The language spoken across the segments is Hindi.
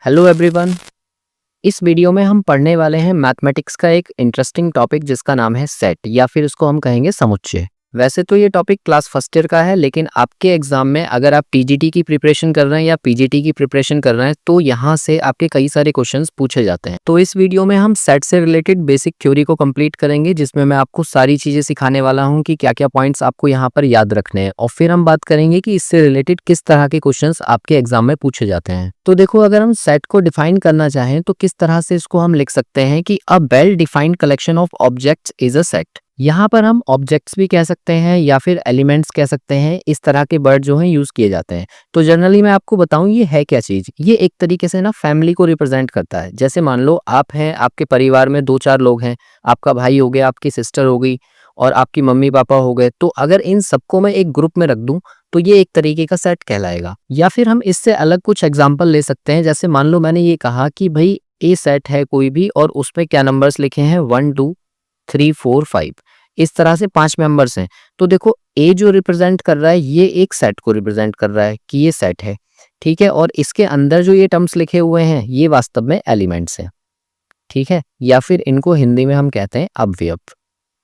Hello everyone. इस वीडियो में हम पढ़ने वाले हैं मैथमेटिक्स का एक इंटरेस्टिंग टॉपिक जिसका नाम है सेट या फिर उसको हम कहेंगे समुच्चय। वैसे तो ये टॉपिक क्लास फर्स्ट ईयर का है, लेकिन आपके एग्जाम में अगर आप टीजीटी की प्रिपरेशन कर रहे हैं या पीजीटी की प्रिपरेशन कर रहे हैं तो यहाँ से आपके कई सारे क्वेश्चंस पूछे जाते हैं। तो इस वीडियो में हम सेट से रिलेटेड बेसिक थ्योरी को कंप्लीट करेंगे, जिसमें मैं आपको सारी चीजें सिखाने वाला हूँ कि क्या क्या पॉइंट्स आपको यहाँ पर याद रखने हैं, और फिर हम बात करेंगे कि इससे रिलेटेड किस तरह के क्वेश्चंस आपके एग्जाम में पूछे जाते हैं। तो देखो, अगर हम सेट को डिफाइन करना चाहें तो किस तरह से इसको हम लिख सकते हैं कि a well defined collection of objects is a set. यहाँ पर हम ऑब्जेक्ट्स भी कह सकते हैं या फिर एलिमेंट्स कह सकते हैं, इस तरह के वर्ड जो हैं यूज किए जाते हैं। तो जनरली मैं आपको बताऊं ये है क्या चीज। ये एक तरीके से ना फैमिली को रिप्रेजेंट करता है। जैसे मान लो आप हैं, आपके परिवार में 2-4 लोग हैं, आपका भाई हो गया, आपकी सिस्टर हो गई और आपकी मम्मी पापा हो गए। तो अगर इन सबको मैं एक ग्रुप में रख दूं तो ये एक तरीके का सेट कहलाएगा। या फिर हम इससे अलग कुछ एग्जाम्पल ले सकते हैं। जैसे मान लो मैंने ये कहा कि भाई ए सेट है कोई भी और उसमें क्या नंबर्स लिखे हैं 1 2 3 4 5। इस तरह से 5 मेंबर्स हैं। तो देखो, ए जो रिप्रेजेंट कर रहा है ये एक सेट को रिप्रेजेंट कर रहा है कि ये सेट है, ठीक है। और इसके अंदर जो ये टर्म्स लिखे हुए हैं ये वास्तव में एलिमेंट्स हैं, ठीक है। या फिर इनको हिंदी में हम कहते हैं अवयव।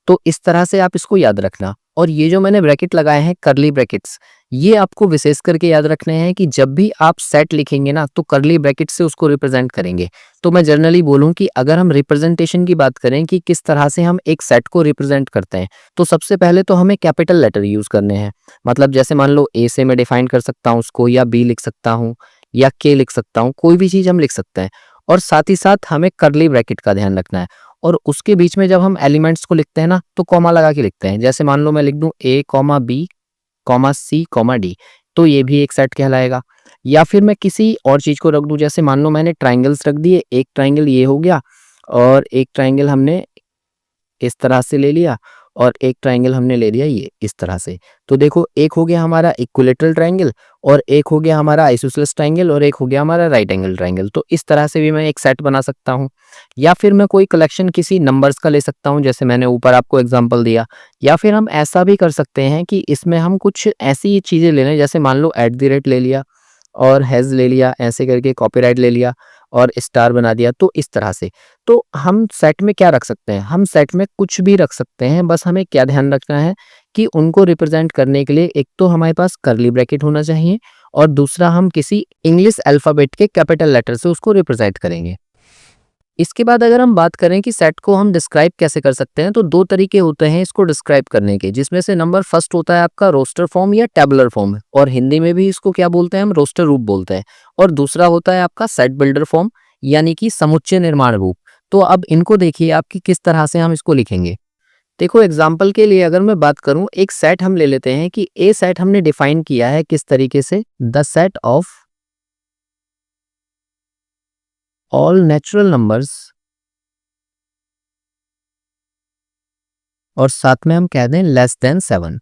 तो इस तरह से आप इसको याद रखना। और ये जो मैंने ब्रैकेट लगाए हैं करली ब्रैकेट्स, ये आपको विशेष करके याद रखने हैं कि जब भी आप सेट लिखेंगे ना तो करली ब्रैकेट से उसको रिप्रेजेंट करेंगे। तो मैं जनरली बोलूं कि अगर हम रिप्रेजेंटेशन की बात करें कि किस तरह से हम एक सेट को रिप्रेजेंट करते हैं, तो सबसे पहले तो हमें कैपिटल लेटर यूज करने हैं। मतलब जैसे मान लो ए से मैं डिफाइन कर सकता हूँ उसको, या बी लिख सकता हूँ, या के लिख सकता हूँ, कोई भी चीज हम लिख सकते हैं। और साथ ही साथ हमें करली ब्रैकेट का ध्यान रखना है। और उसके बीच में जब हम एलिमेंट्स को लिखते हैं ना तो कॉमा लगा के लिखते हैं। जैसे मान लो मैं लिख दूं ए comma B comma C comma D, तो ये भी एक सेट कहलाएगा। या फिर मैं किसी और चीज को रख दूं, जैसे मान लो मैंने ट्राइंगल्स रख दिए, एक ट्राइंगल ये हो गया और एक ट्राइंगल हमने इस तरह से ले लिया और एक ट्राइंगल हमने ले लिया ये इस तरह से। तो देखो, एक हो गया हमारा इक्विलेटरल ट्राइंगल और एक हो गया हमारा आइसोसेलेस ट्राइंगल और एक हो गया हमारा राइट एंगल ट्राइंगल। तो इस तरह से भी मैं एक सेट बना सकता हूँ। या फिर मैं कोई कलेक्शन किसी नंबर्स का ले सकता हूँ, जैसे मैंने ऊपर आपको एग्जांपल दिया। या फिर हम ऐसा भी कर सकते हैं कि इसमें हम कुछ ऐसी चीजें ले लें, जैसे मान लो @ ले लिया और हैज ले लिया, ऐसे करके कॉपीराइट ले लिया और स्टार बना दिया। तो इस तरह से तो हम सेट में क्या रख सकते हैं, हम सेट में कुछ भी रख सकते हैं। बस हमें क्या ध्यान रखना है कि उनको रिप्रेजेंट करने के लिए एक तो हमारे पास करली ब्रैकेट होना चाहिए और दूसरा हम किसी इंग्लिश अल्फाबेट के कैपिटल लेटर से उसको रिप्रेजेंट करेंगे। इसके बाद अगर हम बात करें कि सेट को हम डिस्क्राइब कैसे कर सकते हैं, तो 2 तरीके होते हैं इसको डिस्क्राइब करने के, जिसमें से नंबर फर्स्ट होता है आपका रोस्टर फॉर्म या टेबुलर फॉर्म, और हिंदी में भी इसको क्या बोलते हैं, हम रोस्टर रूप बोलते हैं। और दूसरा होता है आपका सेट बिल्डर फॉर्म, यानी कि समुच्चय निर्माण रूप। तो अब इनको देखिए आप कि किस तरह से हम इसको लिखेंगे। देखो, एग्जाम्पल के लिए अगर मैं बात करूं, एक सेट हम ले लेते हैं कि ए सेट हमने डिफाइन किया है किस तरीके से, the set of all natural numbers, और साथ में हम कह दें लेस देन 7,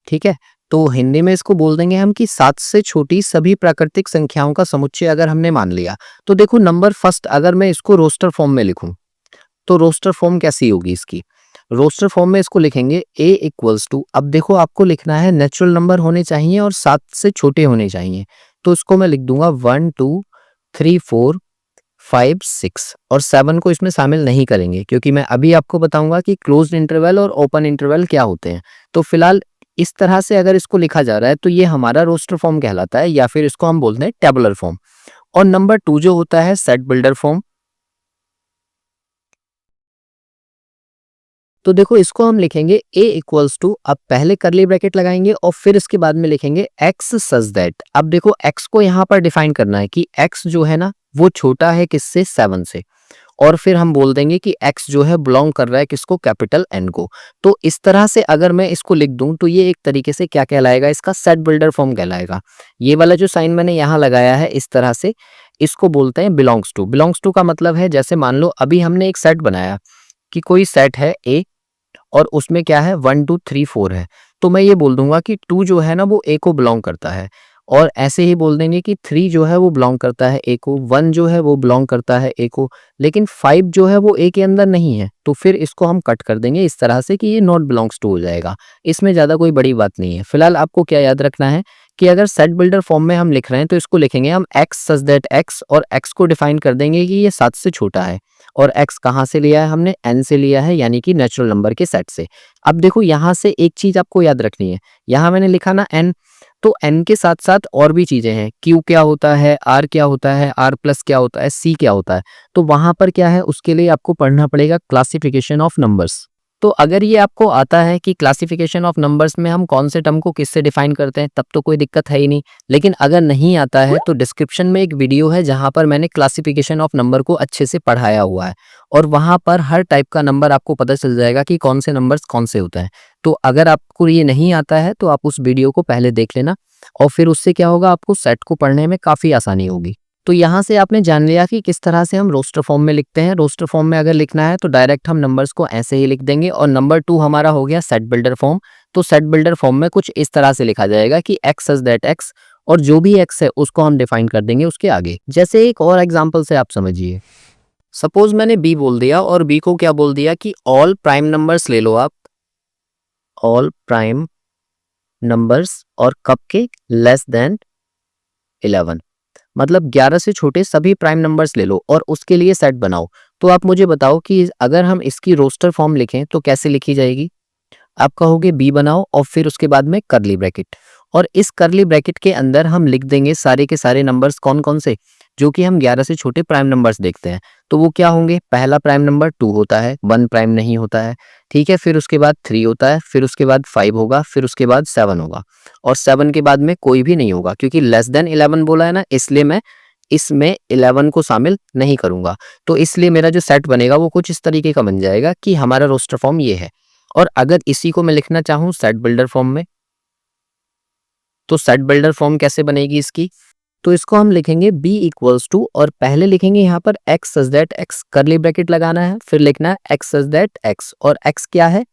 ठीक है। तो हिंदी में इसको बोल देंगे हम कि 7 से छोटी सभी प्राकृतिक संख्याओं का समुच्चय अगर हमने मान लिया। तो देखो, नंबर फर्स्ट अगर मैं इसको रोस्टर फॉर्म में लिखूं तो रोस्टर फॉर्म कैसी होगी इसकी। रोस्टर फॉर्म में इसको लिखेंगे a इक्वल्स टू, अब देखो आपको लिखना है नेचुरल नंबर होने चाहिए और 7 से छोटे होने चाहिए। तो इसको मैं लिख दूंगा 1 2 3 4 5 6, और 7 को इसमें शामिल नहीं करेंगे क्योंकि मैं अभी आपको बताऊंगा कि क्लोज्ड इंटरवल और ओपन इंटरवल क्या होते हैं। तो फिलहाल इस तरह से अगर इसको लिखा जा रहा है तो ये हमारा रोस्टर फॉर्म कहलाता है, या फिर इसको हम बोलते हैं टेबुलर फॉर्म। और नंबर 2 जो होता है सेट बिल्डर फॉर्म। तो देखो, इसको हम लिखेंगे a इक्वल्स टू, अब पहले करली ब्रैकेट लगाएंगे और फिर इसके बाद में लिखेंगे x सच दैट। अब देखो, x को यहाँ पर डिफाइन करना है कि x जो है ना वो छोटा है किससे, 7 से। और फिर हम बोल देंगे कि x जो है बिलोंग कर रहा है किसको, कैपिटल N को। तो इस तरह से अगर मैं इसको लिख दूं तो ये एक तरीके से क्या कहलाएगा, इसका सेट बिल्डर फॉर्म कहलाएगा। ये वाला जो साइन मैंने यहाँ लगाया है इस तरह से, इसको बोलते हैं बिलोंग्स टू। बिलोंग्स टू का मतलब है, जैसे मान लो अभी हमने एक सेट बनाया कि कोई सेट है A और उसमें क्या है 1 2 3 4 है। तो मैं ये बोल दूंगा कि 2 जो है ना वो A को बिलोंग करता है, और ऐसे ही बोल देंगे कि 3 जो है वो बिलोंग करता है A को, 1 जो है वो बिलोंग करता है A को, लेकिन 5 जो है वो A के अंदर नहीं है। तो फिर इसको हम कट कर देंगे इस तरह से कि ये नॉट बिलोंग्स टू हो जाएगा। इसमें ज़्यादा कोई बड़ी बात नहीं है। फिलहाल आपको क्या याद रखना है कि अगर सेट बिल्डर फॉर्म में हम लिख रहे हैं तो इसको लिखेंगे हम x सच दैट x, और x को डिफाइन कर देंगे कि ये 7 से छोटा है। और x कहाँ से लिया है हमने, n से लिया है, यानी कि नेचुरल नंबर के सेट से। अब देखो यहाँ से एक चीज आपको याद रखनी है, यहाँ मैंने लिखा ना n, तो n के साथ साथ और भी चीजें हैं, q क्या होता है, r क्या होता है, r प्लस क्या होता है, c क्या होता है। तो वहां पर क्या है, उसके लिए आपको पढ़ना पड़ेगा क्लासिफिकेशन ऑफ नंबर्स। तो अगर ये आपको आता है कि क्लासिफिकेशन ऑफ नंबर्स में हम कौन से टर्म को किससे डिफाइन करते हैं, तब तो कोई दिक्कत है ही नहीं। लेकिन अगर नहीं आता है तो डिस्क्रिप्शन में एक वीडियो है जहां पर मैंने क्लासिफिकेशन ऑफ नंबर को अच्छे से पढ़ाया हुआ है, और वहां पर हर टाइप का नंबर आपको पता चल जाएगा कि कौन से नंबर्स कौन से होते हैं। तो अगर आपको ये नहीं आता है तो आप उस वीडियो को पहले देख लेना, और फिर उससे क्या होगा, आपको सेट को पढ़ने में काफ़ी आसानी होगी। तो यहाँ से आपने जान लिया कि किस तरह से हम रोस्टर फॉर्म में लिखते हैं। रोस्टर फॉर्म में अगर लिखना है तो डायरेक्ट हम नंबर्स को ऐसे ही लिख देंगे। और नंबर 2 हमारा हो गया सेट बिल्डर फॉर्म। तो सेट बिल्डर फॉर्म में कुछ इस तरह से लिखा जाएगा कि x सच दैट x, और जो भी x है उसको हम डिफाइन कर देंगे उसके आगे। जैसे एक और एग्जाम्पल से आप समझिए, सपोज मैंने b बोल दिया और b को क्या बोल दिया कि ऑल प्राइम नंबर्स ले लो आप, ऑल प्राइम नंबर्स, और कब के, लेस देन 11, मतलब 11 से छोटे सभी प्राइम नंबर्स ले लो और उसके लिए सेट बनाओ। तो आप मुझे बताओ कि अगर हम इसकी रोस्टर फॉर्म लिखें तो कैसे लिखी जाएगी। आप कहोगे बी बनाओ और फिर उसके बाद में करली ब्रैकेट, और इस करली ब्रैकेट के अंदर हम लिख देंगे सारे के सारे नंबर्स कौन कौन से, जो कि हम 11 से छोटे प्राइम नंबर्स देखते हैं। तो वो क्या होंगे, पहला प्राइम नंबर 2 होता है, 1 प्राइम नहीं होता है, ठीक है। फिर उसके बाद 3 होता है, फिर उसके बाद 5 होगा, फिर उसके बाद 7 होगा, और 7 के बाद में कोई भी नहीं होगा, क्योंकि लेस देन 11 बोला है ना, इसलिए मैं इसमें 11 को शामिल नहीं करूंगा। तो इसलिए मेरा जो सेट बनेगा वो कुछ इस तरीके का बन जाएगा कि हमारा रोस्टर फॉर्म ये है। और अगर इसी को मैं लिखना चाहूँ सेट बिल्डर फॉर्म में, तो सेट बिल्डर फॉर्म कैसे बनेगी इसकी, तो इसको हम लिखेंगे b इक्वल्स टू, और पहले लिखेंगे यहाँ पर x सच दैट x, करली ब्रैकेट लगाना है, फिर लिखना है x सच दैट x, और x क्या है,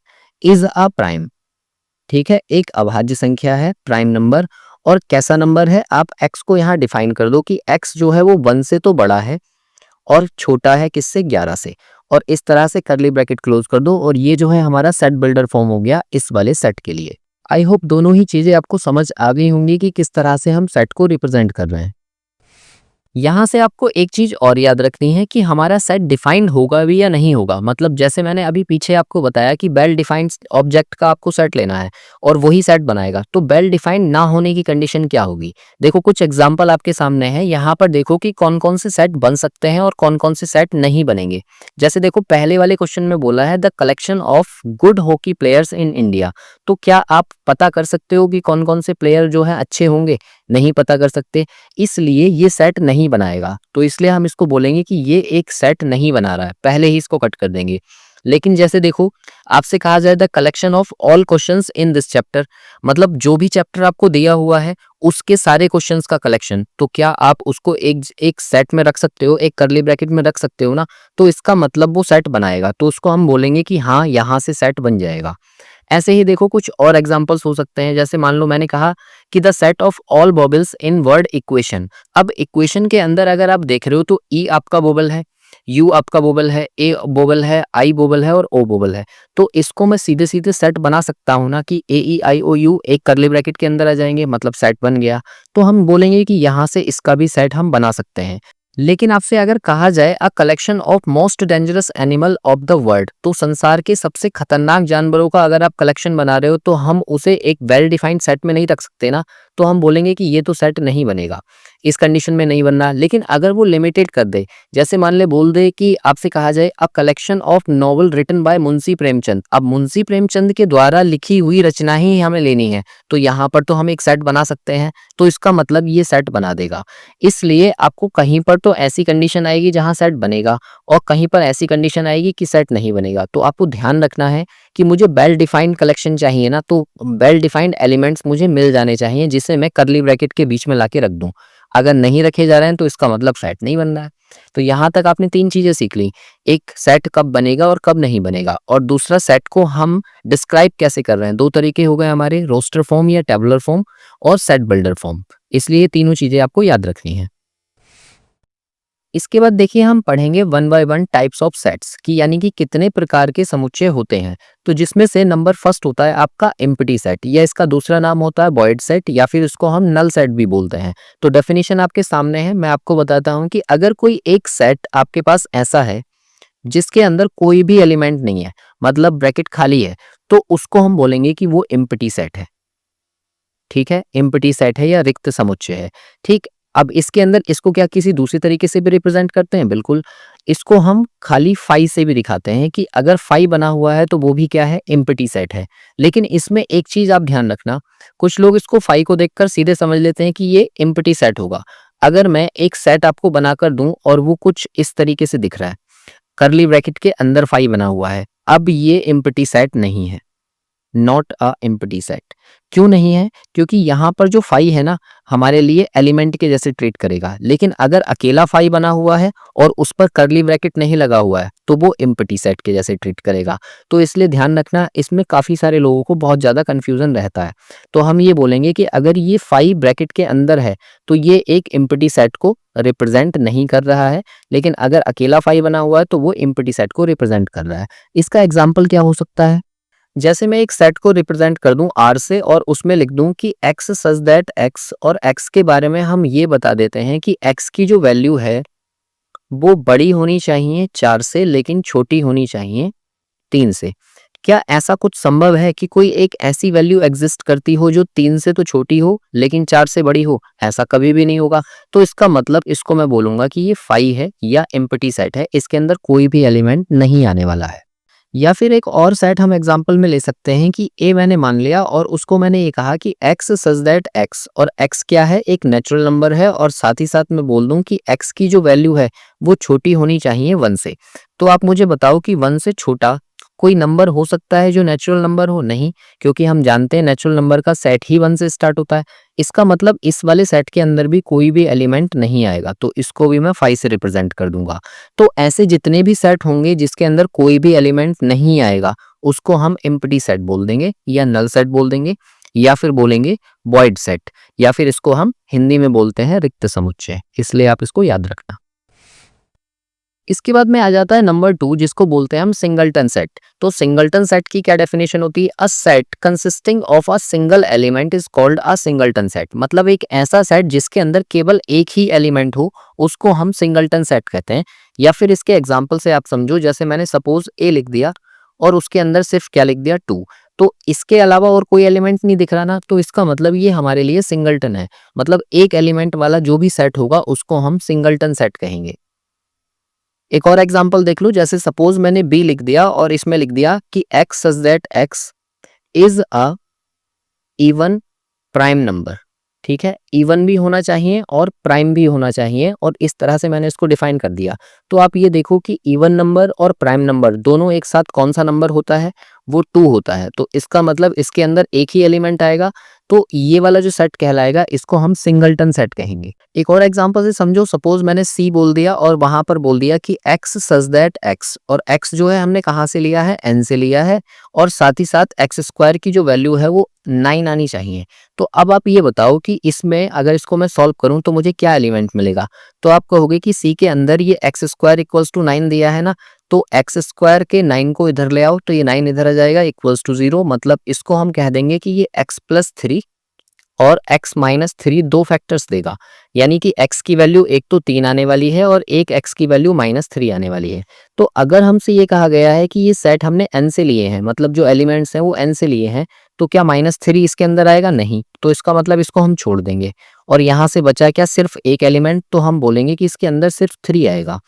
इज अ प्राइम, ठीक है, एक अभाज्य संख्या है, प्राइम नंबर। और कैसा नंबर है, आप x को यहाँ डिफाइन कर दो कि x जो है वो 1 से तो बड़ा है और छोटा है किससे, 11 से, और इस तरह से करली ब्रैकेट क्लोज कर दो। और ये जो है हमारा सेट बिल्डर फॉर्म हो गया इस वाले सेट के लिए। आई होप दोनों ही चीजें आपको समझ आ गई होंगी कि किस तरह से हम सेट को रिप्रेजेंट कर रहे हैं। यहाँ से आपको एक चीज और याद रखनी है कि हमारा सेट डिफाइंड होगा भी या नहीं होगा। मतलब जैसे मैंने अभी पीछे आपको बताया कि वेल डिफाइंड ऑब्जेक्ट का आपको सेट लेना है और वही सेट बनाएगा, तो वेल डिफाइंड ना होने की कंडीशन क्या होगी। देखो कुछ एग्जांपल आपके सामने है, यहाँ पर देखो कि कौन कौन से सेट बन सकते हैं और कौन कौन से सेट नहीं बनेंगे। जैसे देखो पहले वाले क्वेश्चन में बोला है the collection of good hockey players in India. तो क्या आप पता कर सकते हो कि कौन कौन से प्लेयर जो है अच्छे होंगे, नहीं पता कर सकते, इसलिए ये सेट नहीं बनाएगा। तो इसलिए हम इसको बोलेंगे कि ये एक सेट नहीं बना रहा है, पहले ही इसको कट कर देंगे। लेकिन जैसे देखो आपसे कहा जाए the collection of all questions in this chapter, मतलब जो भी चैप्टर आपको दिया हुआ है उसके सारे क्वेश्चंस का कलेक्शन, तो क्या आप उसको एक सेट में रख सकते हो, एक करली ब्रैकेट में रख सकते हो ना, तो इसका मतलब वो सेट बनाएगा। तो उसको हम बोलेंगे कि हाँ यहाँ से सेट बन जाएगा। ऐसे ही देखो कुछ और एग्जांपल्स हो सकते हैं, जैसे मान लो मैंने कहा कि the set of all vowels in word equation. अब इक्वेशन के अंदर अगर आप देख रहे हो तो ई आपका बॉबल है, यू आपका बॉबल है, ए बॉबल है, आई बॉबल है और ओ बॉबल है। तो इसको मैं सीधे सीधे सेट बना सकता हूं ना कि ए ई आई ओ यू एक करली ब्रैकेट के अंदर आ जाएंगे, मतलब सेट बन गया। तो हम बोलेंगे कि यहाँ से इसका भी सेट हम बना सकते हैं। लेकिन आपसे अगर कहा जाए a collection of most dangerous animal of the world, तो संसार के सबसे खतरनाक जानवरों का अगर आप कलेक्शन बना रहे हो तो हम उसे एक वेल डिफाइंड सेट में नहीं रख सकते ना, तो हम बोलेंगे कि ये तो सेट नहीं बनेगा, इस कंडीशन में नहीं बनना। लेकिन अगर वो लिमिटेड कर दे, जैसे मान ले बोल दे कि आपसे कहा जाए a collection of novel written by Munshi Premchand, अब मुंशी प्रेमचंद के द्वारा लिखी हुई रचना ही हमें लेनी है, तो यहाँ पर तो हम एक सेट बना सकते हैं, तो इसका मतलब ये सेट बना देगा। इसलिए आपको कहीं पर तो ऐसी कंडीशन आएगी जहां सेट बनेगा और कहीं पर ऐसी कंडीशन आएगी कि सेट नहीं बनेगा। तो आपको ध्यान रखना है कि मुझे वेल डिफाइंड कलेक्शन चाहिए ना, तो वेल डिफाइंड एलिमेंट्स मुझे मिल जाने चाहिए जिसे मैं करली ब्रैकेट के बीच में लाके रख दूं। अगर नहीं रखे जा रहे हैं तो इसका मतलब सेट नहीं बन रहा है। तो यहाँ तक आपने 3 चीजें सीख ली, एक सेट कब बनेगा और कब नहीं बनेगा, और दूसरा सेट को हम डिस्क्राइब कैसे कर रहे हैं। 2 तरीके हो गए हमारे, रोस्टर फॉर्म या टेबुलर फॉर्म और सेट बिल्डर फॉर्म। इसलिए तीनों चीजें आपको याद रखनी है। इसके बाद देखिए हम पढ़ेंगे one by one types of sets की, यानी कि कितने प्रकार के समुच्चय होते हैं। तो जिसमें से नंबर फर्स्ट होता है आपका एम्प्टी सेट, या इसका दूसरा नाम होता है वॉइड सेट, या फिर इसको हम नल सेट भी बोलते हैं। तो डेफिनेशन आपके सामने है, मैं आपको बताता हूं कि अगर कोई एक सेट आपके पास ऐसा है जिसके अंदर कोई भी एलिमेंट नहीं है, मतलब ब्रैकेट खाली है, तो उसको हम बोलेंगे कि वो एम्प्टी सेट है। ठीक है, एम्प्टी सेट है या रिक्त समुच्चय है। ठीक, अब इसके अंदर इसको क्या किसी दूसरी तरीके से भी रिप्रेजेंट करते हैं? बिल्कुल, इसको हम खाली फाई से भी दिखाते हैं कि अगर फाई बना हुआ है तो वो भी क्या है? एम्प्टी सेट है। लेकिन इसमें एक चीज आप ध्यान रखना, कुछ लोग इसको फाई को देखकर सीधे समझ लेते हैं कि ये एम्प्टी सेट होगा। अगर मैं एक सेट आपको बनाकर दूं और वो कुछ इस तरीके से दिख रहा है, कर्ली ब्रैकेट के अंदर फाई बना हुआ है, अब ये एम्प्टी सेट नहीं है, नॉट अ एम्प्टी सेट। क्यों नहीं है? क्योंकि यहाँ पर जो फाई है ना, हमारे लिए एलिमेंट के जैसे ट्रीट करेगा। लेकिन अगर अकेला फाई बना हुआ है और उस पर कर्ली ब्रैकेट नहीं लगा हुआ है तो वो एम्प्टी सेट के जैसे ट्रीट करेगा। तो इसलिए ध्यान रखना, इसमें काफी सारे लोगों को बहुत ज्यादा कंफ्यूजन रहता है। तो हम ये बोलेंगे कि अगर ये फाई ब्रैकेट के अंदर है तो ये एक एम्प्टी सेट को रिप्रेजेंट नहीं कर रहा है, लेकिन अगर अकेला फाई बना हुआ है तो वो एम्प्टी सेट को रिप्रेजेंट कर रहा है। इसका एग्जाम्पल क्या हो सकता है? जैसे मैं एक सेट को रिप्रेजेंट कर दूं R से और उसमें लिख दूं कि x सच दैट x, और x के बारे में हम ये बता देते हैं कि x की जो वैल्यू है वो बड़ी होनी चाहिए 4 से, लेकिन छोटी होनी चाहिए 3 से। क्या ऐसा कुछ संभव है कि कोई एक ऐसी वैल्यू एग्जिस्ट करती हो जो 3 से तो छोटी हो लेकिन 4 से बड़ी हो? ऐसा कभी भी नहीं होगा। तो इसका मतलब इसको मैं बोलूंगा कि ये फाई है या एम्प्टी सेट है, इसके अंदर कोई भी एलिमेंट नहीं आने वाला है। या फिर एक और सेट हम एग्जांपल में ले सकते हैं कि a मैंने मान लिया और उसको मैंने ये कहा कि x सच दैट x, और x क्या है? एक नेचुरल नंबर है, और साथ ही साथ मैं बोल दूं कि x की जो वैल्यू है वो छोटी होनी चाहिए 1 से। तो आप मुझे बताओ कि 1 से छोटा कोई नंबर हो सकता है जो नेचुरल नंबर हो? नहीं, क्योंकि हम जानते हैं नेचुरल नंबर का सेट ही 1 से स्टार्ट होता है। इसका मतलब इस वाले सेट के अंदर भी कोई भी एलिमेंट नहीं आएगा, तो इसको भी मैं 5 से रिप्रेजेंट कर दूंगा। तो ऐसे जितने भी सेट होंगे जिसके अंदर कोई भी एलिमेंट नहीं आएगा उसको हम एम्प्टी सेट बोल देंगे, या नल सेट बोल देंगे, या फिर बोलेंगे वॉइड सेट, या फिर इसको हम हिंदी में बोलते हैं रिक्त समुच्चय। इसलिए आप इसको याद रखना। इसके बाद में आ जाता है नंबर 2, जिसको बोलते हैं हम सिंगलटन सेट। तो सिंगलटन सेट की क्या डेफिनेशन होती है? A set consisting of a single element is called a singleton set. मतलब एक ऐसा सेट जिसके अंदर केवल एक ही एलिमेंट हो उसको हम सिंगलटन सेट कहते हैं। या फिर इसके एग्जांपल से आप समझो, जैसे मैंने सपोज ए लिख दिया और उसके अंदर सिर्फ क्या लिख दिया? 2। तो इसके अलावा और कोई एलिमेंट नहीं दिख रहा ना, तो इसका मतलब ये हमारे लिए सिंगलटन है। मतलब एक एलिमेंट वाला जो भी सेट होगा उसको हम सिंगलटन सेट कहेंगे। एक और एग्जांपल देख लो, जैसे सपोज मैंने बी लिख दिया और इसमें लिख दिया कि x such that x is a even prime number. ठीक है, इवन भी होना चाहिए और प्राइम भी होना चाहिए, और इस तरह से मैंने इसको डिफाइन कर दिया। तो आप ये देखो कि इवन नंबर और प्राइम नंबर दोनों एक साथ कौन सा नंबर होता है? वो 2 होता है। तो इसका मतलब इसके अंदर एक ही एलिमेंट आएगा, तो ये वाला जो सेट कहलाएगा इसको हम सिंगलटन सेट कहेंगे। एक और एग्जांपल से समझो, सपोज मैंने सी बोल दिया और वहां पर बोल दिया कि x सच दैट x, और x जो है हमने कहाँ से लिया है? n से लिया है, और साथ ही साथ एक्स स्क्वायर की जो वैल्यू है वो 9 आनी चाहिए। तो अब आप ये बताओ कि इसमें अगर इसको मैं सॉल्व करूं तो मुझे क्या एलिमेंट मिलेगा? तो आप कहोगे कि सी के अंदर ये एक्स स्क्वायर इक्वल्स टू 9 दिया है ना, तो एक्स स्क्वायर के 9 को इधर ले आओ तो ये 9 इधर आ जाएगा इक्वल्स टू 0। मतलब इसको हम कह देंगे कि ये x प्लस 3 और x माइनस 3 दो फैक्टर्स देगा, यानी कि x की वैल्यू एक तो 3 आने वाली है और एक x की वैल्यू -3 आने वाली है। तो अगर हमसे ये कहा गया है कि ये सेट हमने n से लिए हैं, मतलब जो एलिमेंट्स हैं वो n से लिए हैं, तो क्या -3 इसके अंदर आएगा? नहीं। तो इसका मतलब इसको हम छोड़ देंगे, और यहाँ से बचा क्या? सिर्फ एक एलिमेंट, तो हम बोलेंगे कि इसके अंदर सिर्फ 3 आएगा।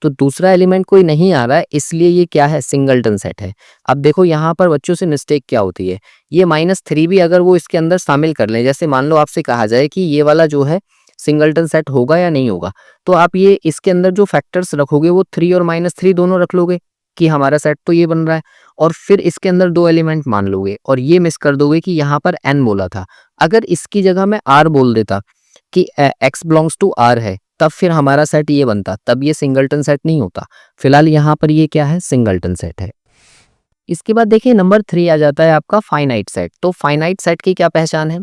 तो दूसरा एलिमेंट कोई नहीं आ रहा है, इसलिए ये क्या है? सिंगलटन सेट है। अब देखो यहाँ पर बच्चों से मिस्टेक क्या होती है, ये -3 भी अगर वो इसके अंदर शामिल कर लें, जैसे मान लो आपसे कहा जाए कि ये वाला जो है सिंगलटन सेट होगा या नहीं होगा, तो आप ये इसके अंदर जो फैक्टर्स रखोगे वो 3 और -3 दोनों रख लोगे कि हमारा सेट तो ये बन रहा है, और फिर इसके अंदर 2 एलिमेंट मान लोगे और ये मिस कर दोगे कि यहाँ पर n बोला था। अगर इसकी जगह मैं r बोल देता कि x बिलोंग्स टू r है, तब फिर हमारा सेट ये बनता, तब ये सिंगलटन सेट नहीं होता। फिलहाल यहाँ पर ये क्या है? सिंगलटन सेट है। इसके बाद देखिए नंबर 3 आ जाता है आपका फाइनाइट सेट। तो फाइनाइट सेट की क्या पहचान है?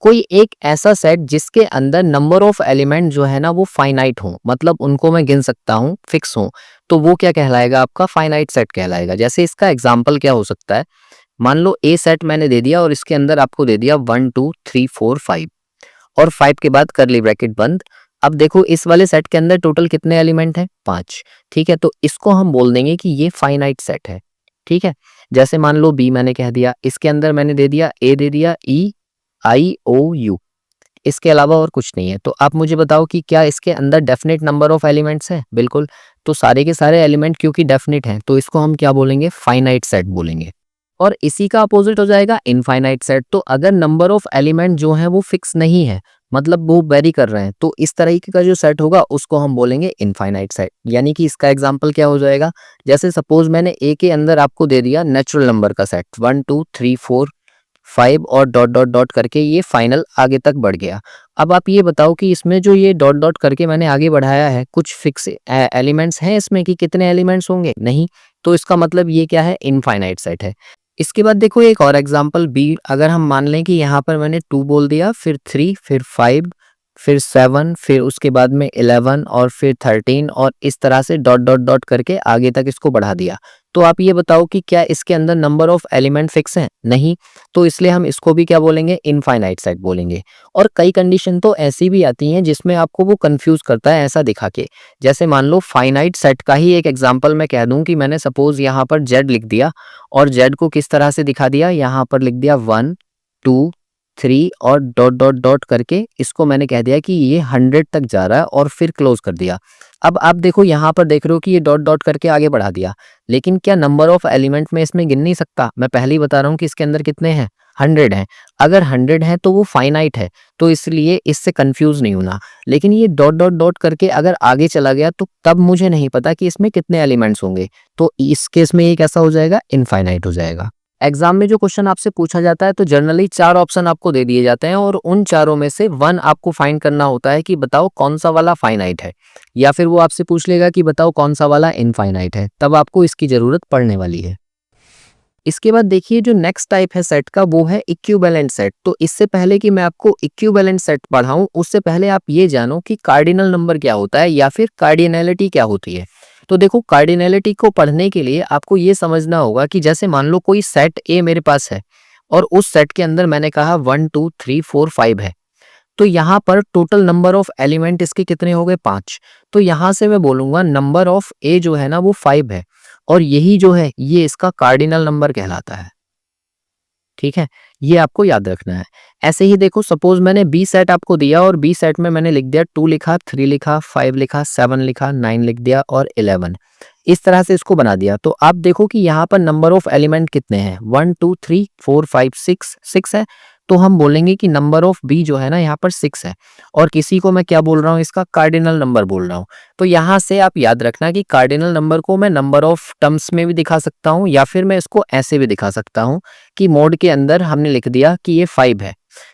कोई एक ऐसा सेट जिसके अंदर नंबर ऑफ एलिमेंट जो है ना वो फाइनाइट हो, मतलब उनको मैं गिन सकता हूँ, फिक्स हो, तो वो क्या कहलाएगा, आपका फाइनाइट सेट कहलाएगा। जैसे इसका एग्जांपल क्या हो सकता है, मान लो ए सेट मैंने दे दिया और इसके अंदर आपको दे दिया 1 2 3 4 5 और 5 के बाद करली ब्रैकेट बंद। अब देखो इस वाले सेट के अंदर टोटल कितने एलिमेंट हैं, 5। ठीक है, तो इसको हम बोल देंगे कि ये फाइनाइट सेट है। ठीक है, जैसे मान लो बी मैंने कह दिया, इसके अंदर मैंने दे दिया ए, दे दिया ई आई ओ यू, इसके अलावा और कुछ नहीं है। तो आप मुझे बताओ कि क्या इसके अंदर डेफिनेट नंबर ऑफ एलिमेंट्स हैं? बिल्कुल। तो सारे के सारे एलिमेंट क्योंकि डेफिनेट हैं तो इसको हम क्या बोलेंगे, फाइनाइट सेट बोलेंगे। और इसी का अपोजिट हो जाएगा इनफाइनाइट सेट। तो अगर नंबर ऑफ एलिमेंट जो है वो फिक्स नहीं है, मतलब वो वेरी कर रहे हैं, तो इस तरीके का जो सेट होगा उसको हम बोलेंगे इनफाइनाइट सेट। यानी कि इसका एग्जांपल क्या हो जाएगा, जैसे सपोज मैंने ए के अंदर आपको दे दिया नेचुरल नंबर का सेट 1 2 3 4 5 और डॉट डॉट डॉट करके ये फाइनल आगे तक बढ़ गया। अब आप ये बताओ कि इसमें जो ये डॉट डॉट करके मैंने आगे बढ़ाया है, कुछ फिक्स एलिमेंट्स हैं इसमें कि कितने एलिमेंट्स होंगे? नहीं। तो इसका मतलब ये क्या है, इनफाइनाइट सेट है। इसके बाद देखो एक और एग्जांपल बी, अगर हम मान लें कि यहाँ पर मैंने 2 बोल दिया, फिर 3, फिर 5, फिर 7, फिर उसके बाद में 11 और फिर 13 और इस तरह से डॉट डॉट डॉट करके आगे तक इसको बढ़ा दिया। तो आप ये बताओ कि क्या इसके अंदर नंबर ऑफ एलिमेंट फिक्स हैं? नहीं। तो इसलिए हम इसको भी क्या बोलेंगे, इनफाइनाइट सेट बोलेंगे। और कई कंडीशन तो ऐसी भी आती हैं जिसमें आपको वो कंफ्यूज करता है ऐसा दिखा के। जैसे मान लो फाइनाइट सेट का ही एक एग्जांपल मैं कह दूं कि मैंने सपोज यहाँ पर z लिख दिया और z को किस तरह से दिखा दिया, यहाँ पर लिख दिया 1 2 3 और डॉट डॉट डॉट करके इसको मैंने कह दिया कि ये 100 तक जा रहा है और फिर क्लोज कर दिया। अब आप देखो यहाँ पर देख रहे हो कि ये डॉट डॉट करके आगे बढ़ा दिया, लेकिन क्या नंबर ऑफ एलिमेंट में इसमें गिन नहीं सकता? मैं पहले ही बता रहा हूँ कि इसके अंदर कितने हैं, 100 हैं। अगर 100 है तो वो फाइनाइट है, तो इसलिए इससे कंफ्यूज नहीं होना। लेकिन ये डॉट डॉट डॉट करके अगर आगे चला गया तो तब मुझे नहीं पता कि इसमें कितने एलिमेंट्स होंगे, तो इस केस में ये कैसा हो जाएगा, इनफाइनाइट हो जाएगा। एग्जाम में जो क्वेश्चन आपसे पूछा जाता है तो जनरली 4 ऑप्शन आपको दे दिए जाते हैं और उन चारों में से 1 आपको फाइंड करना होता है कि बताओ कौन सा वाला फाइनाइट है, या फिर वो आपसे पूछ लेगा कि बताओ कौन सा वाला इनफाइनाइट है, तब आपको इसकी जरूरत पड़ने वाली है। इसके बाद देखिए जो नेक्स्ट टाइप है सेट का वो है इक्विवेलेंट सेट। तो इससे पहले कि मैं आपको इक्विवेलेंट सेट पढ़ाऊं उससे पहले आप ये जानो कि कार्डिनल नंबर क्या होता है या फिर कार्डिनैलिटी क्या होती है। तो देखो कार्डिनैलिटी को पढ़ने के लिए आपको ये समझना होगा कि जैसे मान लो कोई सेट ए मेरे पास है और उस सेट के अंदर मैंने कहा 1 2 3 4 5 है, तो यहाँ पर टोटल नंबर ऑफ एलिमेंट इसके कितने हो गए, 5। तो यहाँ से मैं बोलूंगा नंबर ऑफ ए जो है ना वो 5 है और यही जो है ये इसका कार्डिनल नंबर कहलाता है। ठीक है, ये आपको याद रखना है। ऐसे ही देखो सपोज मैंने बी सेट आपको दिया और बी सेट में मैंने लिख दिया 2 लिखा, 3 लिखा, 5 लिखा, 7 लिखा, 9 लिख दिया और 11, इस तरह से इसको बना दिया। तो आप देखो कि यहाँ पर नंबर ऑफ एलिमेंट कितने हैं, 1 2 3 4 5 6 है। तो हम बोलेंगे कि नंबर ऑफ बी जो है ना यहाँ पर 6 है और किसी को मैं क्या बोल रहा हूँ, इसका कार्डिनल नंबर बोल रहा हूँ। तो यहाँ से आप याद रखना कि कार्डिनल नंबर को मैं नंबर ऑफ टर्म्स में भी दिखा सकता हूँ या फिर मैं इसको ऐसे भी दिखा सकता हूँ कि मोड के अंदर हमने लिख दिया कि ये 5 है,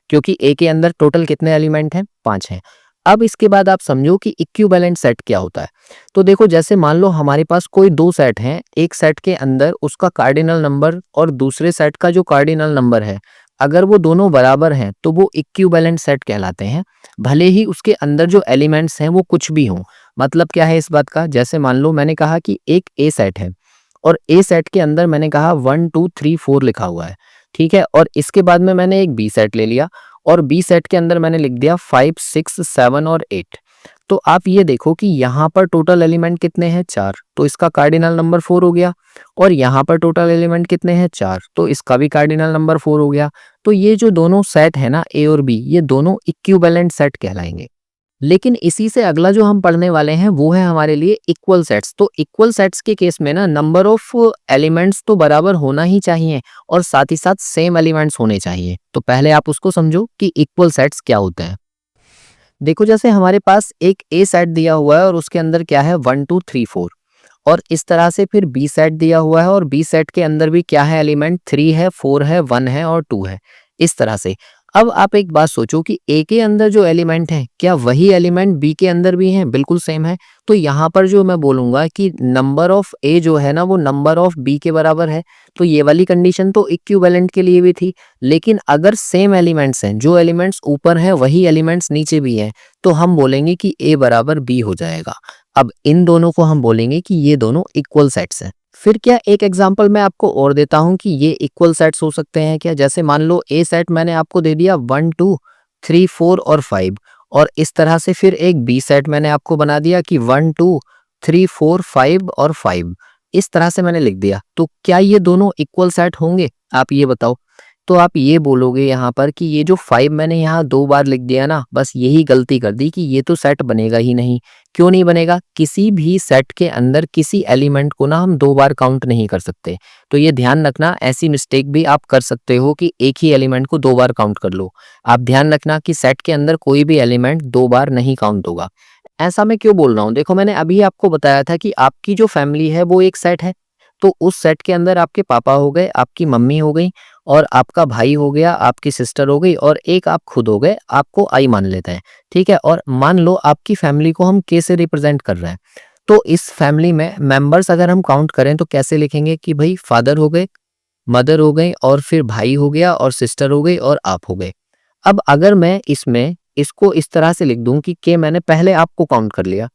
क्योंकि ए के अंदर टोटल कितने एलिमेंट हैं, 5 हैं। अब इसके बाद आप समझो कि इक्विवेलेंट सेट क्या होता है। तो देखो जैसे मान लो हमारे पास कोई 2 सेट हैं, एक सेट के अंदर उसका कार्डिनल नंबर और दूसरे सेट का जो कार्डिनल नंबर है, अगर वो दोनों बराबर हैं तो वो इक्विवेलेंट सेट कहलाते हैं, भले ही उसके अंदर जो एलिमेंट्स हैं वो कुछ भी हों। मतलब क्या है इस बात का, जैसे मान लो मैंने कहा कि एक ए सेट है और ए सेट के अंदर मैंने कहा 1 2 3 4 लिखा हुआ है, ठीक है, और इसके बाद में मैंने एक बी सेट ले लिया और बी सेट के अंदर मैंने लिख दिया 5 6 7 और 8। तो आप ये देखो कि यहाँ पर टोटल एलिमेंट कितने हैं, 4, तो इसका कार्डिनल नंबर 4 हो गया। और यहाँ पर टोटल एलिमेंट कितने हैं, 4, तो इसका भी कार्डिनल नंबर 4 हो गया। तो ये जो दोनों सेट है ना ए और बी, ये दोनों इक्विवेलेंट सेट कहलाएंगे। लेकिन इसी से अगला जो हम पढ़ने वाले हैं वो है हमारे लिए इक्वल सेट्स। तो इक्वल सेट्स के केस में ना नंबर ऑफ एलिमेंट्स तो बराबर होना ही चाहिए और साथ ही साथ सेम एलिमेंट्स होने चाहिए। तो पहले आप उसको समझो कि इक्वल सेट्स क्या होते हैं। देखो जैसे हमारे पास एक ए सेट दिया हुआ है और उसके अंदर क्या है 1 2 3 4 और इस तरह से फिर बी सेट दिया हुआ है और बी सेट के अंदर भी क्या है एलिमेंट, 3 है, 4 है, 1 है और 2 है, इस तरह से। अब आप एक बात सोचो कि ए के अंदर जो एलिमेंट है क्या वही एलिमेंट बी के अंदर भी हैं? बिल्कुल सेम है। तो यहाँ पर जो मैं बोलूंगा कि नंबर ऑफ ए जो है ना वो नंबर ऑफ बी के बराबर है। तो ये वाली कंडीशन तो इक्विवेलेंट के लिए भी थी, लेकिन अगर सेम एलिमेंट्स हैं, जो एलिमेंट्स ऊपर हैं वही एलिमेंट्स नीचे भी हैं, तो हम बोलेंगे कि ए बराबर बी हो जाएगा। अब इन दोनों को हम बोलेंगे कि ये दोनों इक्वल सेट्स हैं। फिर क्या एक एग्जांपल मैं आपको और देता हूं कि ये इक्वल सेट्स हो सकते हैं क्या। जैसे मान लो ए सेट मैंने आपको दे दिया 1 2 3 4 और 5, और इस तरह से फिर एक बी सेट मैंने आपको बना दिया कि 1 2 3 4 5 और 5, इस तरह से मैंने लिख दिया। तो क्या ये दोनों इक्वल सेट होंगे? आप ये बताओ। तो आप ये बोलोगे यहाँ पर कि ये जो 5 मैंने यहाँ 2 बार लिख दिया ना, बस यही गलती कर दी कि ये तो सेट बनेगा ही नहीं। क्यों नहीं बनेगा? किसी भी सेट के अंदर किसी एलिमेंट को ना हम 2 बार काउंट नहीं कर सकते। तो ये ध्यान रखना, ऐसी मिस्टेक भी आप कर सकते हो कि एक ही एलिमेंट को 2 बार काउंट कर लो। आप ध्यान रखना कि सेट के अंदर कोई भी एलिमेंट 2 बार नहीं काउंट होगा। ऐसा मैं क्यों बोल रहा हूँ? देखो, मैंने अभी आपको बताया था कि आपकी जो फैमिली है वो एक सेट है। तो उस सेट के अंदर आपके पापा हो गए, आपकी मम्मी हो गई, और आपका भाई हो गया, आपकी सिस्टर हो गई, और एक आप खुद हो गए। आपको आई मान लेते हैं, ठीक है। और मान लो आपकी फैमिली को हम के से रिप्रेजेंट कर रहे हैं। तो इस फैमिली में मेंबर्स अगर हम काउंट करें तो कैसे लिखेंगे कि भाई फादर हो गए, मदर हो गई, और फिर भाई हो गया, और सिस्टर हो गई, और आप हो गए। अब अगर मैं इसमें इसको इस तरह से लिख दूं कि के मैंने पहले आपको काउंट कर लिया,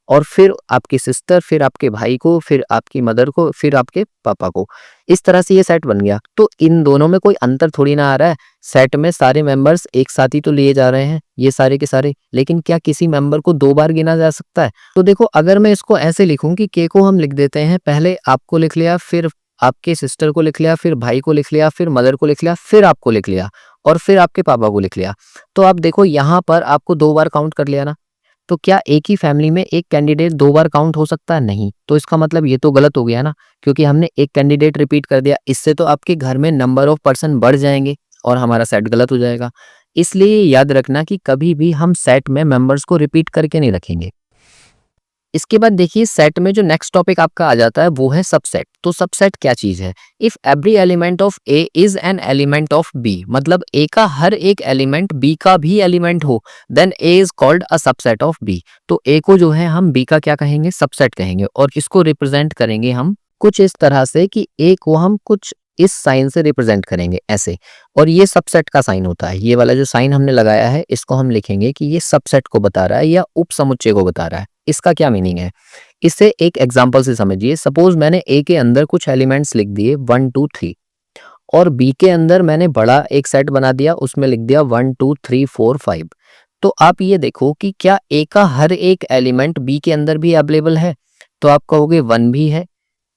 और फिर आपकी सिस्टर, फिर आपके भाई को, फिर आपकी मदर को, फिर आपके पापा को, इस तरह से ये सेट बन गया। तो इन दोनों में कोई अंतर थोड़ी ना आ रहा है। सेट में सारे मेंबर्स एक साथ ही तो लिए जा रहे हैं, ये सारे के सारे। लेकिन क्या किसी मेंबर को 2 बार गिना जा सकता है? तो देखो, अगर मैं इसको ऐसे लिखूं कि के को हम लिख देते हैं, पहले आपको लिख लिया, फिर आपके सिस्टर को लिख लिया, फिर भाई को लिख लिया, फिर मदर को लिख लिया, फिर आपको लिख लिया, और फिर आपके पापा को लिख लिया। तो आप देखो यहाँ पर आपको 2 बार काउंट कर लिया ना। तो क्या एक ही फैमिली में एक कैंडिडेट 2 बार काउंट हो सकता है? नहीं। तो इसका मतलब ये तो गलत हो गया ना, क्योंकि हमने एक कैंडिडेट रिपीट कर दिया। इससे तो आपके घर में नंबर ऑफ पर्सन बढ़ जाएंगे और हमारा सेट गलत हो जाएगा। इसलिए याद रखना कि कभी भी हम सेट में मेंबर्स को रिपीट करके नहीं रखेंगे। इसके बाद देखिए, सेट में जो नेक्स्ट टॉपिक आपका आ जाता है वो है सबसेट। तो सबसेट क्या चीज है? If every element of A is an element of B, मतलब ए का हर एक एलिमेंट बी का भी एलिमेंट हो, then A is called a subset of B. तो ए को जो है हम बी का क्या कहेंगे? सबसेट कहेंगे। और इसको रिप्रेजेंट करेंगे हम कुछ इस तरह से कि ए को हम कुछ इस साइन से रिप्रेजेंट करेंगे, ऐसे। और ये सबसेट का साइन होता है। ये वाला जो साइन हमने लगाया है इसको हम लिखेंगे कि ये सबसेट को बता रहा है या उपसमुच्चय को बता रहा है। इसका क्या मीनिंग है, इसे एक एग्जांपल से समझिए। सपोज मैंने ए के अंदर कुछ एलिमेंट्स लिख दिए 1 2 3, और बी के अंदर मैंने बड़ा एक सेट बना दिया, उसमें लिख दिया 1 2 3 4 5। तो आप ये देखो कि क्या ए का हर एक एलिमेंट बी के अंदर भी अवेलेबल है? तो आप कहोगे 1 भी है,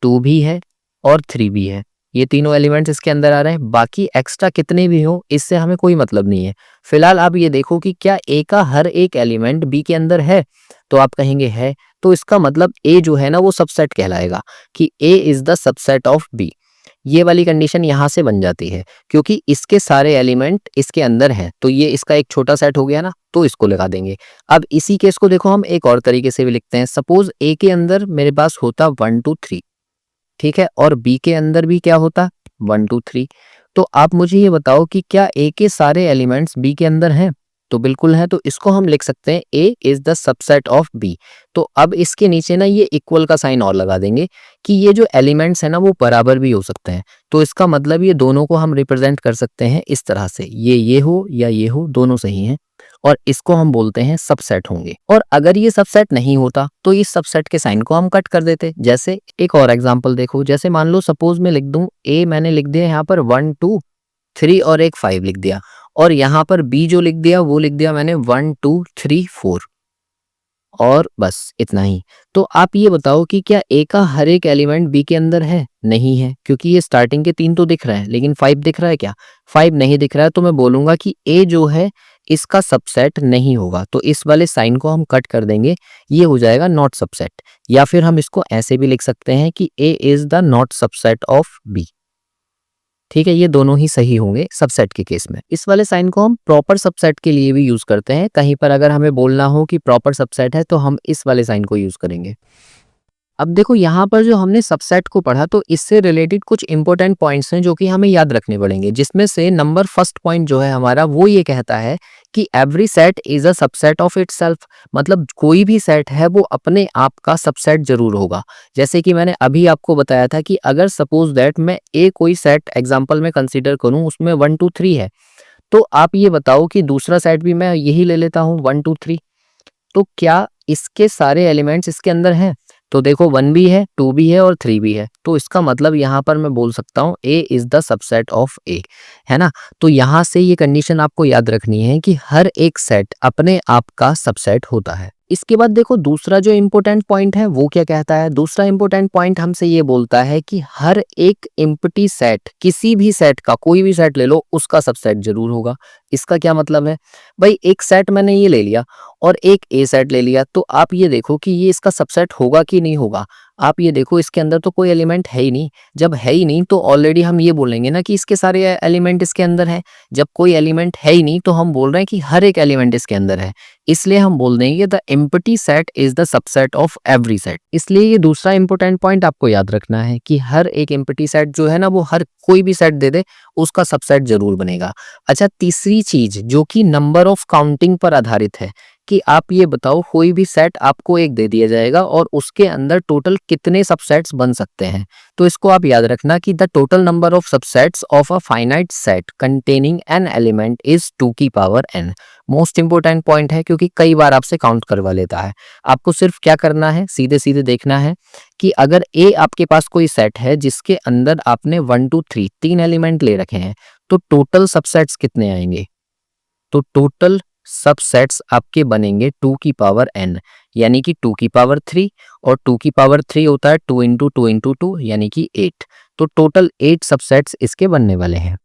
2 भी है, और 3 भी है। ये तीनों एलिमेंट्स इसके अंदर आ रहे हैं। बाकी एक्स्ट्रा कितने भी हो इससे हमें कोई मतलब नहीं है। फिलहाल आप ये देखो कि क्या ए का हर एक एलिमेंट बी के अंदर है? तो आप कहेंगे है। तो इसका मतलब ए जो है ना वो सबसेट कहलाएगा, कि A is the subset of B. ये वाली कंडीशन यहाँ से बन जाती है, क्योंकि इसके सारे एलिमेंट इसके अंदर हैं। तो ये इसका एक छोटा सेट हो गया ना, तो इसको लगा देंगे। अब इसी केस को देखो हम एक और तरीके से भी लिखते हैं। सपोज ए के अंदर मेरे पास होता 1 2 3, ठीक है, और बी के अंदर भी क्या होता? 1 2 3। तो आप मुझे ये बताओ कि क्या ए के सारे एलिमेंट्स बी के अंदर हैं? तो बिल्कुल है। तो इसको हम लिख सकते हैं A is the subset of B. तो अब इसके नीचे ना ये इक्वल का साइन और लगा देंगे कि ये जो एलिमेंट्स है ना वो बराबर भी हो सकते हैं। तो इसका मतलब ये दोनों को हम रिप्रेजेंट कर सकते हैं इस तरह से, ये हो या ये हो, दोनों सही हैं, और इसको हम बोलते हैं सबसेट होंगे। और अगर ये सबसेट नहीं होता तो इस सबसेट के साइन को हम कट कर देते। जैसे एक और एग्जांपल देखो, जैसे मान लो सपोज मैं लिख दूं ए, मैंने लिख दिया यहाँ पर 1 2 3 और एक 5 लिख दिया, और यहाँ पर बी जो लिख दिया वो लिख दिया मैंने 1 2 3 4, और बस इतना ही। तो आप ये बताओ कि क्या ए का हर एक एलिमेंट बी के अंदर है? नहीं है, क्योंकि ये स्टार्टिंग के 3 तो दिख रहा है, लेकिन 5 दिख रहा है क्या? 5 नहीं दिख रहा है। तो मैं बोलूंगा कि ए जो है इसका सबसेट नहीं होगा। तो इस वाले साइन को हम कट कर देंगे, ये हो जाएगा नॉट सबसेट। या फिर हम इसको ऐसे भी लिख सकते हैं कि A is the not subset of B. ठीक है, ये दोनों ही सही होंगे सबसेट के केस में। इस वाले साइन को हम प्रॉपर सबसेट के लिए भी यूज करते हैं। कहीं पर अगर हमें बोलना हो कि प्रॉपर सबसेट है तो हम इस वाले साइन को यूज करेंगे। अब देखो यहाँ पर जो हमने सबसेट को पढ़ा तो इससे रिलेटेड कुछ इंपॉर्टेंट पॉइंट्स हैं जो कि हमें याद रखने पड़ेंगे, जिसमें से नंबर फर्स्ट पॉइंट जो है हमारा वो ये कहता है कि every set is a subset of itself. मतलब कोई भी सेट है वो अपने आप का सबसेट जरूर होगा। जैसे कि मैंने अभी आपको बताया था कि अगर सपोज दैट मैं ए कोई सेट एग्जांपल में कंसीडर करूं, उसमें 1 2 3 है, तो आप ये बताओ कि दूसरा सेट भी मैं यही ले लेता हूँ 1 2 3, तो क्या इसके सारे एलिमेंट्स इसके अंदर हैं? तो देखो 1 भी है, 2 भी है और 3 भी है, तो इसका मतलब यहाँ पर मैं बोल सकता हूँ A is the subset of A, है ना। तो यहाँ से ये कंडीशन आपको याद रखनी है कि हर एक सेट अपने आप का सबसेट होता है। इसके बाद देखो दूसरा जो इंपॉर्टेंट पॉइंट है वो क्या कहता है। दूसरा इंपॉर्टेंट पॉइंट हमसे ये बोलता है कि हर एक एम्प्टी सेट, किसी भी सेट का, कोई भी सेट ले लो, उसका सबसेट जरूर होगा। इसका क्या मतलब है भाई, एक सेट मैंने ये ले लिया और एक ए सेट ले लिया, तो आप ये देखो कि ये इसका सबसेट होगा कि नहीं होगा। आप ये देखो इसके अंदर तो कोई एलिमेंट है ही नहीं। जब है ही नहीं तो ऑलरेडी हम ये बोलेंगे ना कि इसके सारे एलिमेंट इसके अंदर हैं। जब कोई एलिमेंट है ही नहीं तो हम बोल रहे हैं कि हर एक एलिमेंट इसके अंदर है। इसलिए हम बोल देंगे the empty set is the subset of every set. इसलिए ये दूसरा इंपॉर्टेंट पॉइंट आपको याद रखना है कि हर एक एम्प्टी सेट जो है ना, वो हर कोई भी सेट दे दे उसका सबसेट जरूर बनेगा। अच्छा, तीसरी चीज जो कि नंबर ऑफ काउंटिंग पर आधारित है, कि आप ये बताओ कोई भी सेट आपको एक दे दिया जाएगा और उसके अंदर टोटल कितने सबसेट्स बन सकते हैं। तो इसको आप याद रखना कि the total number of subsets of a finite set containing an element is 2 की power n। Most important point है क्योंकि कई बार आपसे काउंट करवा लेता है। आपको सिर्फ क्या करना है, सीधे सीधे देखना है कि अगर ए आपके पास कोई सेट है जिसके अंदर आपने 1 2 3 तीन एलिमेंट ले रखे हैं, तो टोटल सबसेट्स कितने आएंगे। तो टोटल सबसेट्स आपके बनेंगे 2 की पावर n, यानी कि 2 की पावर 3, और 2 की पावर 3 होता है 2 इंटू 2 इंटू 2 यानी कि 8। तो टोटल 8 सबसेट्स इसके बनने वाले हैं।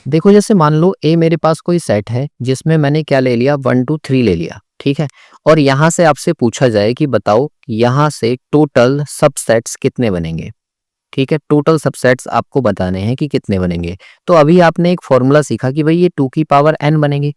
देखो जैसे मान लो ए मेरे पास कोई सेट है जिसमें मैंने क्या ले लिया, 1 2 3 ले लिया, ठीक है। और यहां से आपसे पूछा जाए कि बताओ यहां से टोटल सबसेट्स कितने बनेंगे, ठीक है। टोटल सबसेट्स आपको बताने हैं कि कितने बनेंगे। तो अभी आपने एक फॉर्मूला सीखा कि भाई ये 2 की पावर n बनेंगे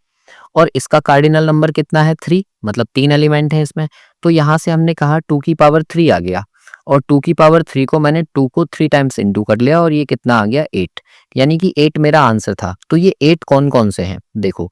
और इसका कार्डिनल नंबर कितना है 3, मतलब 3 एलिमेंट है इसमें। तो यहाँ से हमने कहा 2 की पावर 3 आ गया और 2 की पावर 3 को मैंने 2 को 3 टाइम्स इंटू कर लिया और ये कितना आ गया 8, यानी कि 8 मेरा आंसर था। तो ये 8 कौन कौन से हैं देखो,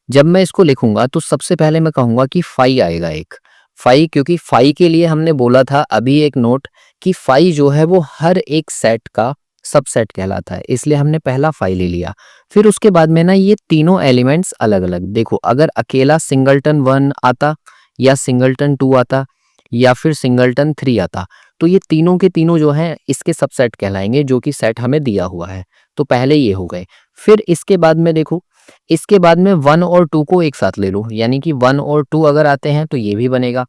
जब मैं इसको लिखूंगा तो सबसे पहले मैं कहूंगा कि 5 आएगा एक 5, क्योंकि 5 के लिए हमने बोला था अभी एक नोट कि 5 जो है वो हर एक सेट का सबसेट कहलाता है, इसलिए हमने पहला 5 ले लिया। फिर उसके बाद में ना ये तीनों एलिमेंट्स अलग अलग देखो, अगर अकेला सिंगलटन 1 आता या सिंगलटन 2 आता या फिर सिंगलटन 3 आता, तो ये तीनों के तीनों जो हैं इसके सबसेट कहलाएंगे, जो कि सेट हमें दिया हुआ है। तो पहले ये हो गए। फिर इसके बाद में देखो, इसके बाद में 1 और 2 को एक साथ ले लो, यानी कि 1 और 2 अगर आते हैं तो ये भी बनेगा।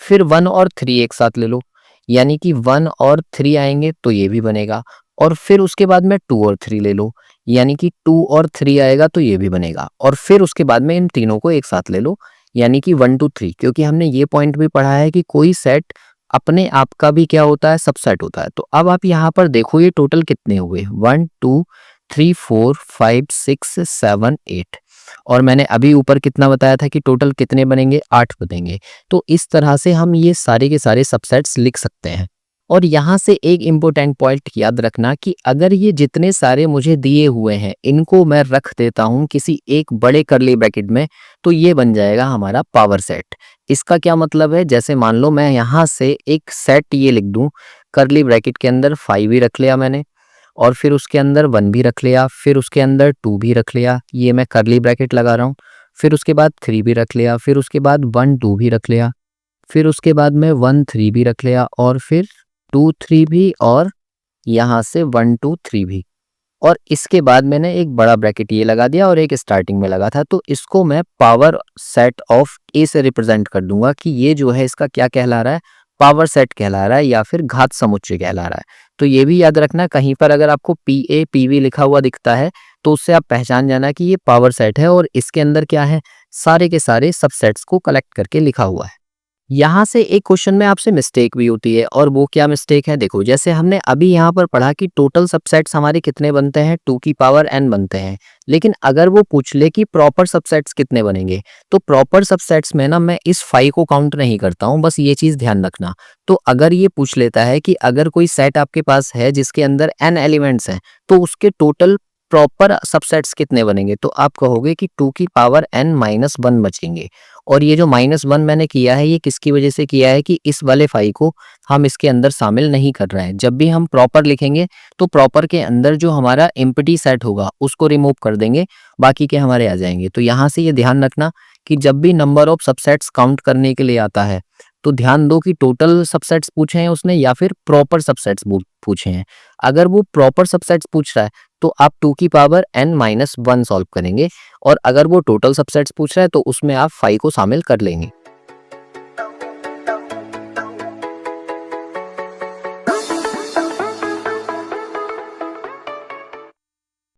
फिर 1 और 3 एक साथ ले लो, यानी कि 1 और 3 आएंगे तो ये भी बनेगा। और फिर उसके बाद में 2 और 3 ले लो, यानी कि 2 और 3 आएगा तो ये भी बनेगा। और फिर उसके बाद में इन तीनों को एक साथ ले लो, यानी कि 1 2 3, क्योंकि हमने ये पॉइंट भी पढ़ा है कि कोई सेट अपने आप का भी क्या होता है, सबसेट होता है। तो अब आप यहाँ पर देखो ये टोटल कितने हुए, 1 2 3 4 5 6 7 8, और मैंने अभी ऊपर कितना बताया था कि टोटल कितने बनेंगे, 8 बनेंगे। तो इस तरह से हम ये सारे के सारे सबसेट्स लिख सकते हैं। और यहाँ से एक इम्पोर्टेंट पॉइंट याद रखना कि अगर ये जितने सारे मुझे दिए हुए हैं इनको मैं रख देता हूँ किसी एक बड़े करली ब्रैकेट में, तो ये बन जाएगा हमारा पावर सेट। इसका क्या मतलब है, जैसे मान लो मैं यहाँ से एक सेट ये लिख दूँ, करली ब्रैकेट के अंदर 5 भी रख लिया मैंने, और फिर उसके अंदर 1 भी रख लिया, फिर उसके अंदर 2 भी रख लिया, ये मैं करली ब्रैकेट लगा रहा हूँ। फिर उसके बाद 3 भी रख लिया, फिर उसके बाद 1 2 भी रख लिया, फिर उसके बाद में 1 3 भी रख लिया, और फिर 2 3 भी, और यहाँ से 1 2 3 भी। और इसके बाद मैंने एक बड़ा ब्रैकेट ये लगा दिया और एक स्टार्टिंग में लगा था। तो इसको मैं पावर सेट ऑफ ए से रिप्रेजेंट कर दूंगा कि ये जो है इसका क्या कहला रहा है, पावर सेट कहला रहा है या फिर घात समुच्चय कहला रहा है। तो ये भी याद रखना, कहीं पर अगर आपको पी ए पी वी लिखा हुआ दिखता है तो उससे आप पहचान जाना कि ये पावर सेट है और इसके अंदर क्या है, सारे के सारे सबसेट्स को कलेक्ट करके लिखा हुआ है। यहाँ से एक क्वेश्चन में आपसे मिस्टेक भी होती है, और वो क्या मिस्टेक है देखो, जैसे हमने अभी यहाँ पर पढ़ा कि टोटल सबसेट्स हमारे कितने बनते हैं, 2 की पावर n बनते हैं। लेकिन अगर वो पूछ ले कि प्रॉपर सबसेट्स कितने बनेंगे, तो प्रॉपर सबसेट्स में ना मैं इस 5 को काउंट नहीं करता हूँ, बस ये चीज ध्यान रखना। तो अगर ये पूछ लेता है कि अगर कोई सेट आपके पास है जिसके अंदर n एलिमेंट्स हैं, तो उसके टोटल प्रॉपर सबसेट्स कितने बनेंगे, तो आप कहोगे कि 2 की पावर n माइनस 1 बचेंगे। और ये जो -1 मैंने किया है, ये किसकी वजह से किया है कि इस वाले 5 को हम इसके अंदर शामिल नहीं कर रहे हैं। जब भी हम प्रॉपर लिखेंगे तो प्रॉपर के अंदर जो हमारा एम्प्टी सेट होगा उसको रिमूव कर देंगे, बाकी के हमारे आ जाएंगे। तो यहाँ से ये ध्यान रखना कि जब भी नंबर ऑफ सबसेट्स काउंट करने के लिए आता है, तो ध्यान दो कि टोटल सबसेट्स पूछे हैं उसने या फिर प्रॉपर सबसेट्स पूछे हैं। अगर वो प्रॉपर सबसेट्स पूछ रहा है तो आप 2 की पावर n माइनस 1 सॉल्व करेंगे, और अगर वो टोटल सबसेट्स पूछ रहा है तो उसमें आप 5 को शामिल कर लेंगे।